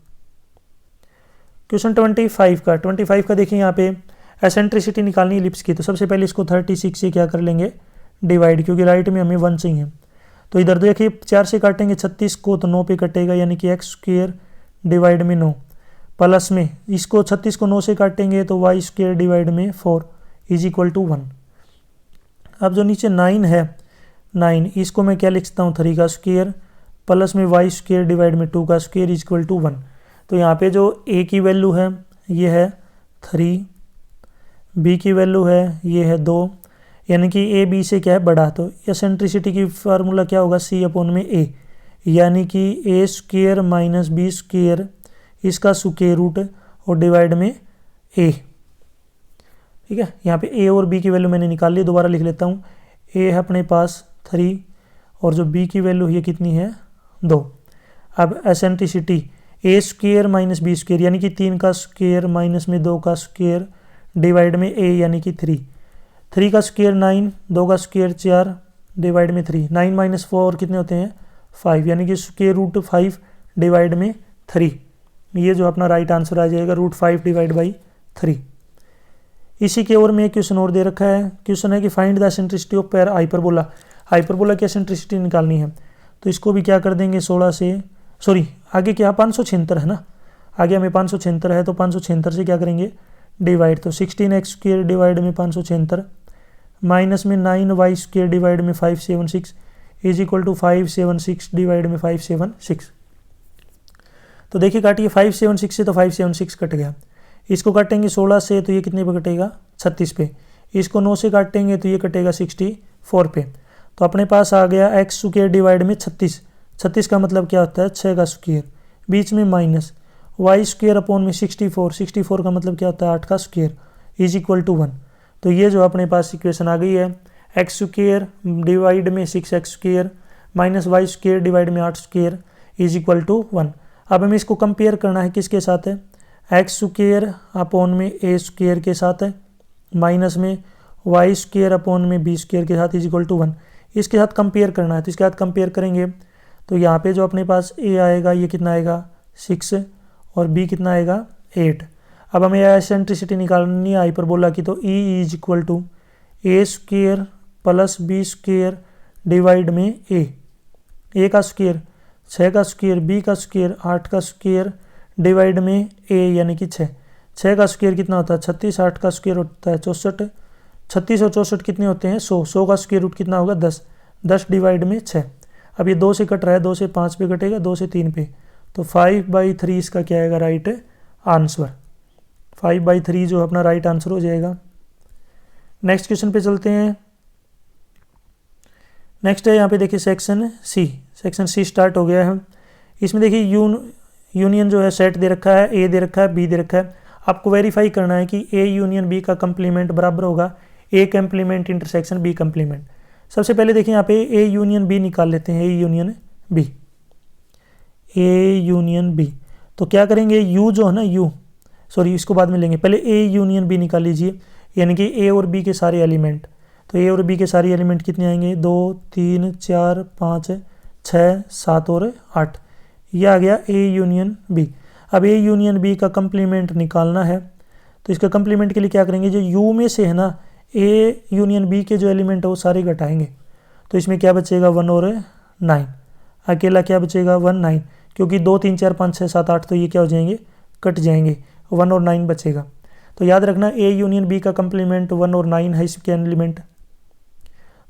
क्वेश्चन 25 का देखिए यहाँ पे एसेंट्रिसिटी निकालनी इलिप्स की, तो सबसे पहले इसको 36 से क्या कर लेंगे, डिवाइड, क्योंकि राइट में हमें 1 चाहिए। तो इधर देखिए 4 से काटेंगे 36 को, तो 9 पे कटेगा, यानी कि एक्स स्क्वेयर डिवाइड में 9, प्लस में इसको 36 को 9 से काटेंगे तो वाई स्क्वेयर डिवाइड में 4 इज इक्वल टू 1। अब जो नीचे 9 है, 9 इसको मैं क्या लिखता हूँ, 3 का स्क्वेयर प्लस में वाई स्क्वेयर डिवाइड में 2 का स्क्वेयर इज इक्वल टू 1। तो यहाँ पे जो ए की वैल्यू है ये है 3, बी की वैल्यू है ये है 2, यानी कि ए बी से क्या है बड़ा। तो एसेंट्रिसिटी की फार्मूला क्या होगा, सी अपॉन में ए, यानी कि ए स्क्वेयर माइनस बी स्क्वेयर इसका स्क्वायर रूट और डिवाइड में ए। ठीक है, यहाँ पे ए और बी की वैल्यू मैंने निकाल ली, दोबारा लिख लेता हूँ। ए है अपने पास 3 और जो बी की वैल्यू ये कितनी है 2। अब एसेंट्रिसिटी ए स्क्वेयर माइनस बी स्क्वेयर, यानी कि 3 का स्क्वेयर माइनस में 2 का स्क्वेयर डिवाइड में ए, यानी कि 3 का स्क्वेयर 9, 2 का स्क्वेयर 4 डिवाइड में 3, 9 माइनस 4 कितने होते हैं 5, यानी कि स्क्वेयर रूट 5 डिवाइड में 3। ये जो अपना राइट आंसर आ जाएगा √5 डिवाइड बाई 3। इसी के ओर में एक क्वेश्चन और दे रखा है, क्वेश्चन है कि फाइंड द एसेंट्रिसिटी ऑफ पैर हाइपरबोला। हाइपरबोला की एसेंट्रिसिटी निकालनी है, तो इसको भी क्या कर देंगे 16 से, सॉरी आगे क्या 576 है ना, आगे हमें 576 है, तो 576 से क्या करेंगे डिवाइड, तो 16x स्क्वेयर डिवाइड में 576 माइनस में 9y स्क्वेयर डिवाइड में 576 इज इक्वल टू 576 डिवाइड में 576। तो देखिए काटिए 576 से, तो 576 कट गया। इसको काटेंगे 16 से, तो ये कितने पे कटेगा 36 पे। इसको 9 से काटेंगे तो ये कटेगा 64 पे। तो अपने पास आ गया एक्स स्क्वेयर डिवाइड में 36। 36 का मतलब क्या होता है 6 का स्क्वेयर, बीच में माइनस वाई स्क्वेयर अपॉन में 64। 64 का मतलब क्या होता है 8 का स्क्वेयर इज इक्वल टू 1। तो ये जो अपने पास इक्वेशन आ गई है, एक्स स्क्वेयर डिवाइड में 6x square minus Y square divide में 8 स्क्वेयर इज इक्वल टू 1। अब हमें इसको कंपेयर करना है किसके साथ है, एक्स स्क्वेयर अपॉन में ए स्क्वेयर के साथ है, माइनस में वाई स्क्वेयर अपॉन में बी स्क्वेयर के साथ इज इक्वल टू 1। इसके साथ कंपेयर करना है, तो इसके साथ कंपेयर करेंगे तो यहाँ पे जो अपने पास ए आएगा ये कितना आएगा 6 और बी कितना आएगा 8। अब हमें एसेंट्रिसिटी निकालनी है हाइपरबोला की, तो e is equal to A square plus B square divide में ए का स्क्वेयर 6 का स्क्वेयर, बी का स्क्वेयर 8 का स्क्वेयर डिवाइड में ए, यानी कि 6 का स्क्वेयर कितना होता है 36, 8 का स्क्वेयर होता है 64, 36 और 64 कितने होते हैं 100, 100 का स्क्वेयर रूट कितना होगा 10, 10 डिवाइड में 6। अब ये 2 से कट रहा है, 2 से 5 पे कटेगा, 2 से 3 पे, तो 5/3 इसका क्या आएगा राइट आंसर। 5/3 जो अपना राइट आंसर हो जाएगा। नेक्स्ट क्वेश्चन पे चलते हैं। नेक्स्ट है यहाँ पे देखिए सेक्शन सी स्टार्ट हो गया है। इसमें देखिए यूनियन जो है सेट दे रखा है, ए दे रखा है, बी दे रखा है। आपको वेरीफाई करना है कि ए यूनियन बी का कंप्लीमेंट बराबर होगा ए कंप्लीमेंट इंटरसेक्शन बी कंप्लीमेंट। सबसे पहले देखिए यहाँ पे ए यूनियन बी निकाल लेते हैं, ए यूनियन बी। तो क्या करेंगे यू जो है ना इसको बाद में लेंगे, पहले ए यूनियन बी निकाल लीजिए, यानी कि ए और बी के सारे एलिमेंट। तो ए और बी के सारे एलिमेंट कितने आएंगे 2 3 4 5 6 7 और 8, ये आ गया ए यूनियन बी। अब ए यूनियन बी का कंप्लीमेंट निकालना है, तो इसका कंप्लीमेंट के लिए क्या करेंगे, जो यू में से है ना ए यूनियन बी के जो एलिमेंट है वो सारे घटाएंगे, तो इसमें क्या बचेगा 1 और 9, अकेला क्या बचेगा 1 9, क्योंकि 2 3 4 5 6 7 8 तो ये क्या हो जाएंगे, कट जाएंगे, 1 और 9 बचेगा। तो याद रखना ए यूनियन बी का कंप्लीमेंट 1 और 9 है इसके एलिमेंट।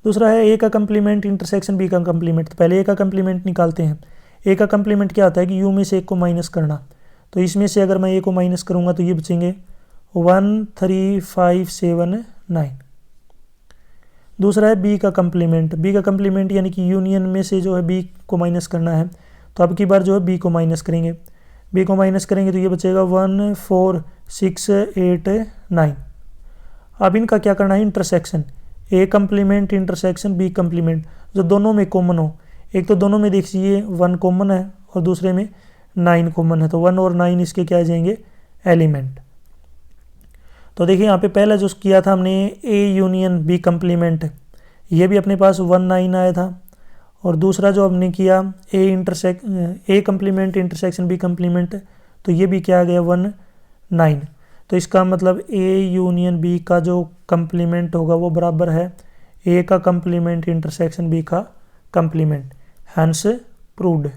दूसरा है ए का कंप्लीमेंट इंटरसेक्शन बी का कंप्लीमेंट। तो पहले ए का कंप्लीमेंट निकालते हैं। ए का कंप्लीमेंट क्या होता है कि यू में से एक को माइनस करना, तो इसमें से अगर मैं ए को माइनस करूँगा तो ये बचेंगे 1 3 5 7 9। दूसरा है बी का कंप्लीमेंट। बी का कंप्लीमेंट यानी कि यूनियन में से जो है बी को माइनस करना है, तो अब की बार जो है बी को माइनस करेंगे, बी को माइनस करेंगे तो ये बचेगा 1 4 6 8 9। अब इनका क्या करना है इंटरसेक्शन, ए कंप्लीमेंट इंटरसेक्शन बी कंप्लीमेंट, जो दोनों में कॉमन हो। एक तो दोनों में देखिए 1 कॉमन है और दूसरे में 9 कॉमन है, तो 1 और 9 इसके क्या आ जाएंगे एलिमेंट। तो देखिए यहाँ पे पहला जो किया था हमने ए यूनियन बी कंप्लीमेंट, ये भी अपने पास 1 9 आया था, और दूसरा जो हमने किया ए कंप्लीमेंट इंटरसेक्शन बी कंप्लीमेंट, तो ये भी क्या आ गया 1 9। तो इसका मतलब ए यूनियन बी का जो कंप्लीमेंट होगा वो बराबर है ए का कंप्लीमेंट इंटरसेक्शन बी का कंप्लीमेंट, हैंस प्रूव्ड।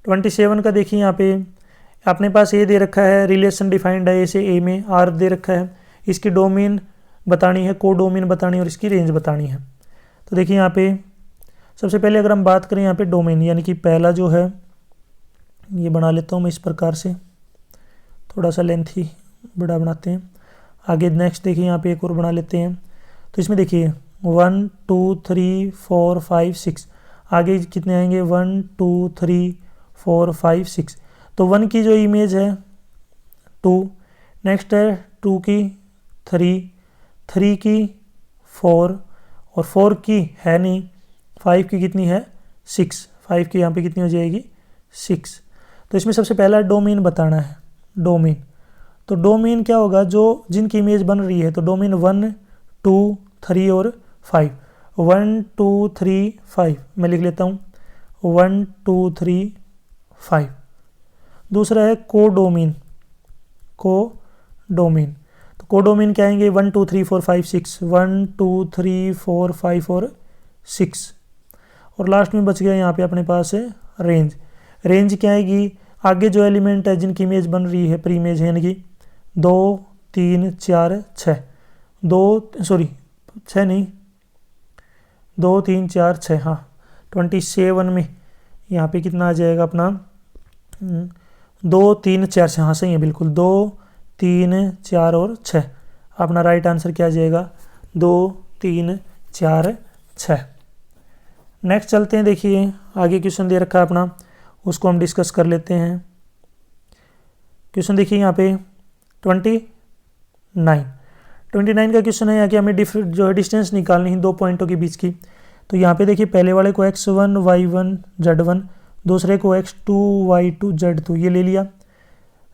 27 का देखिए यहाँ पे अपने पास ए दे रखा है, रिलेशन डिफाइंड है ए से, ए में आर दे रखा है, इसकी डोमेन बतानी है, को डोमेन बतानी है और इसकी रेंज बतानी है। तो देखिए यहाँ पे सबसे पहले अगर हम बात करें यहाँ पे डोमेन, यानी कि पहला जो है ये बना लेता हूँ मैं इस प्रकार से, थोड़ा सा लेंथी बड़ा बनाते हैं। आगे नेक्स्ट देखिए यहाँ पे एक और बना लेते हैं। तो इसमें देखिए 1 2 3 4 5 6, आगे कितने आएंगे 1 2 3 4 5 6। तो 1 की जो इमेज है 2, नेक्स्ट है 2 की 3 की 4 और 4 की है नहीं, 5 की कितनी है 6, 5 की यहाँ पे कितनी हो जाएगी 6। तो इसमें सबसे पहला डोमेन बताना है, डोमेन। तो डोमेन क्या होगा, जो जिनकी इमेज बन रही है, तो डोमेन 1 2 3 और 5, 1 2 3 5 मैं लिख लेता हूँ 1 2 3 5। दूसरा है कोडोमेन, कोडोमेन। तो कोडोमेन क्या आएंगे 1 2 3 4 5 6, 1 2 3 4 5 और 6। और लास्ट में बच गया यहाँ पे अपने पास है रेंज। रेंज क्या आएगी, आगे जो एलिमेंट है जिनकी इमेज बन रही है प्री इमेज है, यानी कि 2 3 4 6, 2 3 4 6, हाँ 27 में यहाँ पे कितना आ जाएगा अपना 2 3 4 6, हाँ सही है बिल्कुल 2 3 4 और 6। अपना राइट आंसर क्या आ जाएगा 2 3 4 6। नेक्स्ट चलते हैं, देखिए आगे क्वेश्चन दे रखा है अपना, उसको हम डिस्कस कर लेते हैं। क्वेश्चन देखिए यहाँ पे 29 का क्वेश्चन है। यहाँ की हमें जो है डिस्टेंस निकालनी है दो पॉइंटों के बीच की। तो यहाँ पे देखिए पहले वाले को x1 y1 z1, दूसरे को x2 y2 z2 ये ले लिया।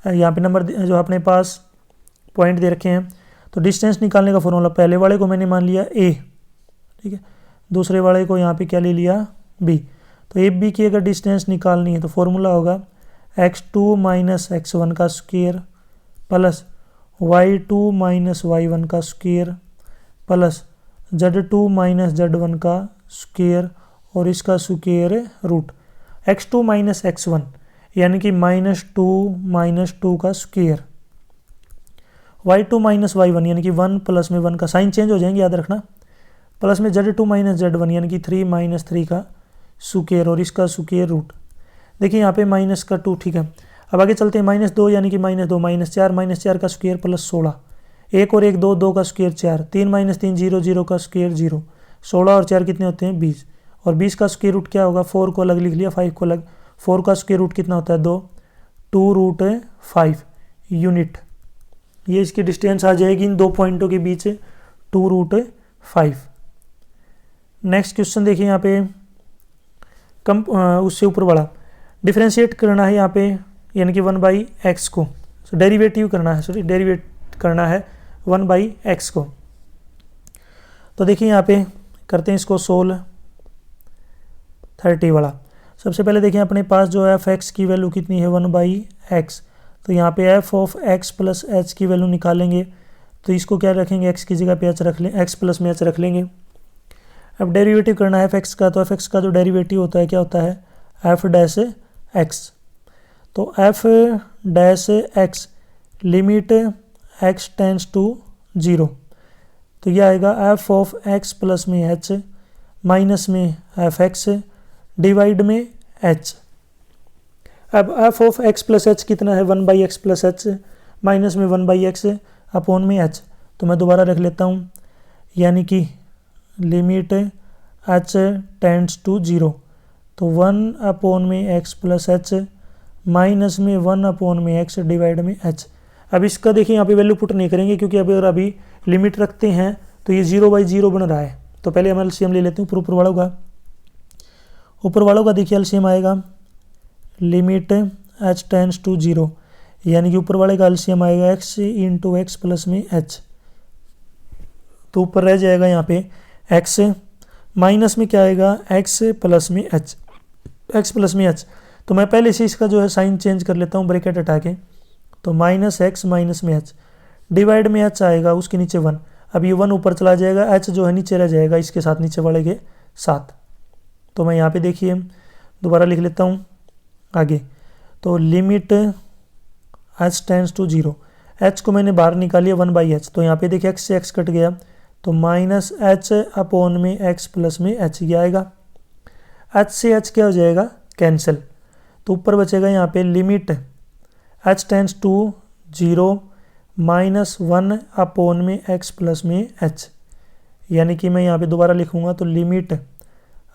यहाँ पे नंबर जो अपने पास पॉइंट दे रखे हैं, तो डिस्टेंस निकालने का फॉर्मूला, पहले वाले को मैंने मान लिया a, ठीक है, दूसरे वाले को यहाँ पे क्या ले लिया b। तो ए बी की अगर डिस्टेंस निकालनी है तो फॉर्मूला होगा x2 माइनस x1 का square plus y2 minus y1 का square plus z2 minus z1 का स्क्वायर और इसका square root. x2 minus x1 यानी कि -2 का स्क्वायर, y2 माइनस y1 यानी कि 1 प्लस में 1 का साइन चेंज हो जाएंगे याद रखना, प्लस में z2 माइनस z1 यानी कि 3 माइनस 3 का स्क्वायर और इसका स्क्वायर रूट। देखिए यहाँ पे माइनस का 2, ठीक है। अब आगे चलते हैं, -2 यानी कि -2 -4 का स्क्वायर प्लस 16, 1 और 1 2, 2 का स्क्वायर 4, 3 माइनस 3 0 0 का स्क्वायर 0, 16 और 4 कितने होते हैं 20, और 20 का स्क्वायर रूट क्या होगा, 4 को अलग लिख लिया 5 को अलग, 4 का स्क्वायर रूट कितना होता है 2√5 यूनिट। ये इसकी डिस्टेंस आ जाएगी इन दो पॉइंटों के बीच 2√5। नेक्स्ट क्वेश्चन देखिए यहाँ पे उससे ऊपर वाला डिफरेंशिएट करना है यहाँ पे, यानी कि 1/x को डेरिवेटिव करना है, डेरिवेट करना है 1/x को। तो देखिए यहाँ पे करते हैं इसको सोल्व 30 वाला। सबसे पहले देखिए अपने पास जो है f(x) की वैल्यू कितनी है 1/x, तो यहाँ पे f of x plus h की वैल्यू निकालेंगे तो इसको क्या रखेंगे, x की जगह पे h रख लें, x प्लस में h रख लेंगे। अब डेरिवेटिव करना है f(x) का, तो f(x) का जो डेरिवेटिव होता है क्या होता है, f डैश x। तो f dash x limit x tends to 0, तो यह आएगा f ऑफ x प्लस में h माइनस में f(x) डिवाइड में h। अब f of x plus h कितना है, 1/x प्लस h माइनस में 1/x अपॉन में h। तो मैं दोबारा रख लेता हूँ, यानी कि लिमिट h टेंड्स टू 0, तो 1 अपॉन में x प्लस h माइनस में 1 अपॉन में x डिवाइड में h। अब इसका देखिए यहाँ पे वैल्यू पुट नहीं करेंगे, क्योंकि अभी लिमिट रखते हैं तो ये 0/0 बन रहा है। तो पहले हम एलसीएम ले लेते हैं ऊपर वालों का देखिए एलसीएम आएगा लिमिट h टेंड्स टू 0, यानी कि ऊपर वाले का एलसीएम आएगा x इंटू एक्स प्लस में h। तो ऊपर रह जाएगा यहाँ पे x माइनस में क्या आएगा, x प्लस में h। तो मैं पहले से इसका जो है साइन चेंज कर लेता हूँ ब्रैकेट हटा के, तो माइनस x माइनस में h डिवाइड में h आएगा उसके नीचे 1। अब ये 1 ऊपर चला जाएगा, h जो है नीचे रह जाएगा इसके साथ, नीचे वाले के साथ। तो मैं यहाँ पे देखिए दोबारा लिख लेता हूँ आगे, तो limit h tends to 0, h को मैंने बाहर निकालिए 1/h, तो यहाँ पे देखिए x से x कट गया, तो माइनस h अपॉन में x प्लस में h ये आएगा। h से h क्या हो जाएगा, कैंसिल, तो ऊपर बचेगा यहाँ पे limit h tends to 0 minus 1 upon में x प्लस में h, यानी कि मैं यहाँ पे दोबारा लिखूँगा, तो limit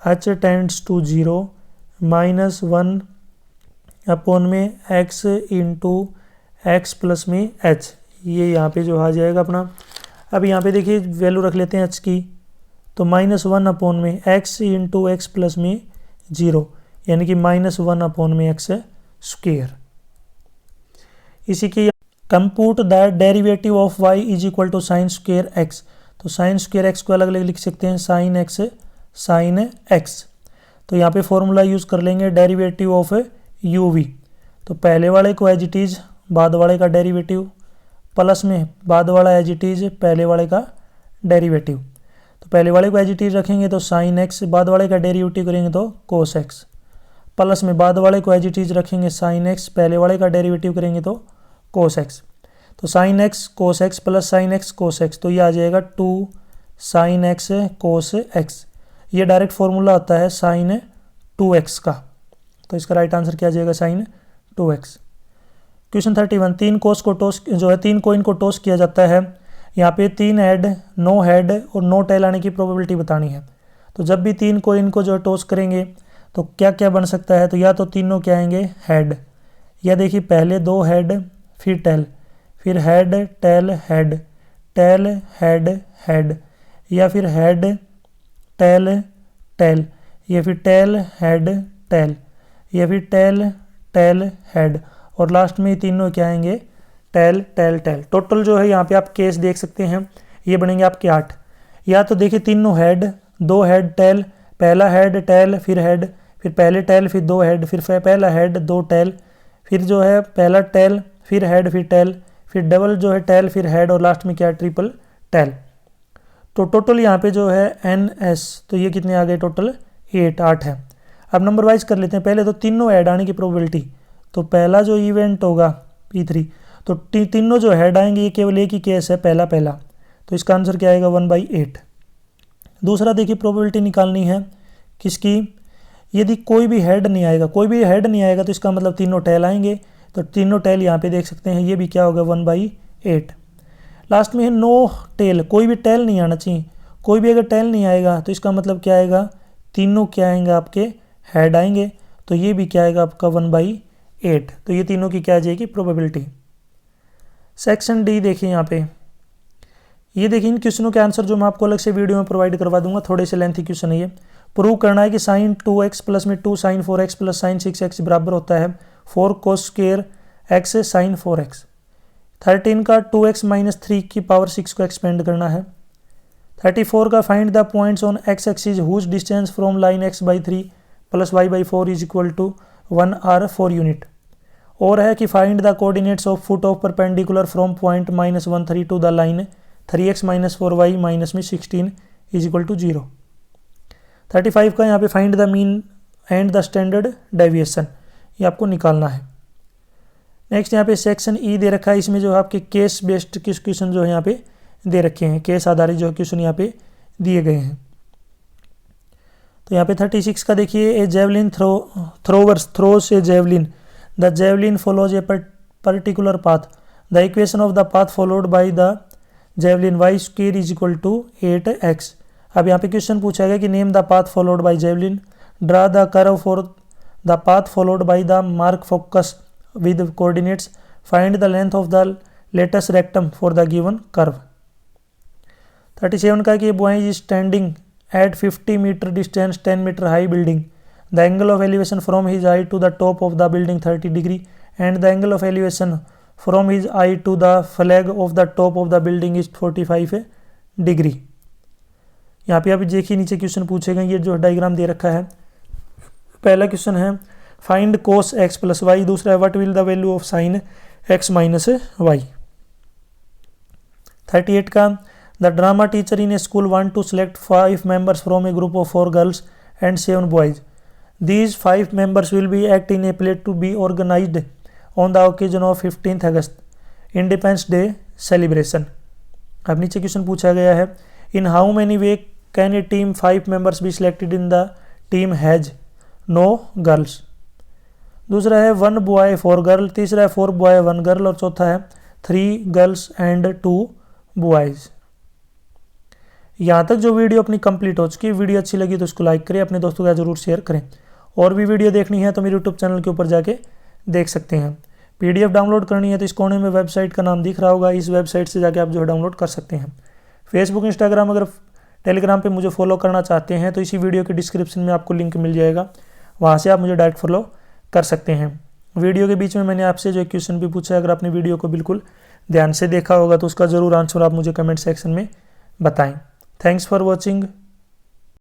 h tends to 0 minus 1 upon में x इंटू एक्स प्लस में h, ये यहाँ पे जो आ जाएगा अपना। अब यहाँ पे देखिए वैल्यू रख लेते हैं h की, तो माइनस 1 अपॉन में x इंटू एक्स प्लस में 0, यानी कि माइनस 1 अपॉन में x स्क्वायर। इसी की compute the derivative of y is equal to sine square x, तो साइन स्क्वायर x को अलग अलग लिख सकते हैं, साइन x। तो यहाँ पे फॉर्मूला यूज़ कर लेंगे डेरिवेटिव ऑफ uv, तो पहले वाले को एज इट इज़ बाद वाले का डेरिवेटिव प्लस में बाद वाला एज इट इज़ पहले वाले का डेरिवेटिव। तो पहले वाले को एज इट इज़ रखेंगे तो साइन एक्स, बाद वाले का डेरिवेटिव करेंगे तो कोस एक्स, प्लस में बाद वाले को एज इट इज़ रखेंगे साइन एक्स, पहले वाले का डेरिवेटिव करेंगे तो कोस एक्स। तो sine x cos x plus sine x cos x, तो ये आ जाएगा 2 साइन एक्स कोस एक्स। ये डायरेक्ट फॉर्मूला होता है साइन 2x का, तो इसका राइट आंसर क्या आ जाएगा, साइन 2x। क्वेश्चन 31, 3 कोस को टॉस जो है 3 कोइन को टॉस किया जाता है, यहाँ पे 3 हेड 9 हेड और 9 टेल आने की प्रोबेबिलिटी बतानी है। तो जब भी 3 कोइन को जो टॉस करेंगे तो क्या क्या बन सकता है, तो या तो तीनों क्या आएंगे हेड, या देखिए पहले 2 हेड फिर टेल, फिर head tail head tail head head, या फिर हेड टेल टेल, या फिर टेल हेड टेल, या फिर टेल टेल हेड, और लास्ट में तीनों क्या आएंगे टेल टेल टेल। टोटल जो है यहाँ पे आप केस देख सकते हैं, ये बनेंगे आपके 8। या तो देखिए तीनों हेड 2 हेड टेल, पहला हेड टेल फिर हेड, फिर पहले टेल फिर 2 हेड, फिर पहला हेड 2 टेल, फिर जो है पहला टेल फिर हेड फिर टेल, फिर डबल जो है टेल फिर हेड, और लास्ट में क्या है ट्रिपल टेल। तो टोटल यहाँ पे जो है NS, तो ये कितने आ गए टोटल 8 है। अब नंबर वाइज कर लेते हैं, पहले तो तीनों हेड आने की प्रोबेबिलिटी, तो पहला जो इवेंट होगा P3, तो तीनों जो हेड आएंगे ये केवल एक ही केस है पहला, तो इसका आंसर क्या आएगा 1/8। दूसरा देखिए प्रोबेबिलिटी निकालनी है किसकी, यदि कोई भी हेड नहीं आएगा, तो इसका मतलब तीनों टेल आएंगे, तो तीनों टेल यहाँ पे देख सकते हैं, ये भी क्या होगा 1/8। लास्ट में है नो टेल, कोई भी टेल नहीं आना चाहिए, कोई भी अगर टेल नहीं आएगा तो इसका मतलब क्या आएगा, तीनों क्या आएंगे आपके हेड आएंगे, तो ये भी क्या आएगा आपका 1/8। तो ये तीनों की क्या आ जाएगी प्रोबेबिलिटी। सेक्शन डी देखिए यहाँ पे, ये देखिए इन क्वेश्चनों के आंसर जो मैं आपको अलग से वीडियो में प्रोवाइड करवा दूंगा, थोड़े से लेंथी क्वेश्चन है ये। प्रूव करना है कि साइन 2x प्लस में 2 sign 4x plus sign 6x बराबर होता है 4 cos square x sign 4x। 13 का 2x माइनस 3 की पावर 6 को एक्सपेंड करना है। 34 का find the points on x axis whose distance from line x/3 plus y/4 is equal to 1 r 4 unit. और है कि find the coordinates of foot of perpendicular from point -1 3 to the line 3x minus 4y minus में 16 is equal to 0। 35 का यहाँ पे find the mean and the standard deviation, ये आपको निकालना है। नेक्स्ट यहाँ पे सेक्शन ई दे रखा है, इसमें जो है आपके केस बेस्ड किस क्वेश्चन जो है यहाँ पे दे रखे हैं, केस आधारित जो क्वेश्चन यहाँ पे दिए गए हैं। तो यहाँ पे 36 का देखिए, a javelin throwers throws a javelin, the javelin follows a particular path, the equation of the path followed by the javelin Y square is equal to 8x। अब यहाँ पे क्वेश्चन पूछा गया कि name the path followed by javelin, draw the curve for the path followed by the mark focus with coordinates, find the length of the latus rectum for the given curve. 37 का कि boy is standing at 50 meter distance 10 meter high building, the angle of elevation from his eye to the top of the building 30 degree and the angle of elevation from his eye to the flag of the top of the building is 45 degree। यहाँ पे आप देखिए नीचे question पूछे गए, ये जो diagram दे रखा है, पहला क्वेश्चन है find cos x plus Y, दूसरा है what will the value of sine x minus Y. 38 का The drama teacher in a school want to select 5 members from a group of 4 girls and 7 boys. These 5 members will be act in a play to be organized on the occasion of 15th August Independence Day celebration। अब नीचे question पूछा गया है, in how many way can a team 5 members be selected in the team has no girls। दूसरा है 1 boy 4 girl, तीसरा है 4 boy 1 girl और चौथा है 3 girls and 2 boys। यहाँ तक जो वीडियो अपनी कंप्लीट हो चुकी है, वीडियो अच्छी लगी तो उसको लाइक करें, अपने दोस्तों के साथ जरूर शेयर करें। और भी वीडियो देखनी है तो मेरे यूट्यूब चैनल के ऊपर जाके देख सकते हैं। PDF डाउनलोड करनी है तो इस कोने में वेबसाइट का नाम दिख रहा होगा, इस वेबसाइट से जाके आप जो है डाउनलोड कर सकते हैं। फेसबुक इंस्टाग्राम अगर टेलीग्राम पे मुझे फॉलो करना चाहते हैं तो इसी वीडियो के डिस्क्रिप्शन में आपको लिंक मिल जाएगा, वहाँ से आप मुझे डायरेक्ट फॉलो कर सकते हैं। वीडियो के बीच में मैंने आपसे जो क्वेश्चन भी पूछा है, अगर आपने वीडियो को बिल्कुल ध्यान से देखा होगा तो उसका ज़रूर आंसर आप मुझे कमेंट सेक्शन में बताएं। Thanks for watching.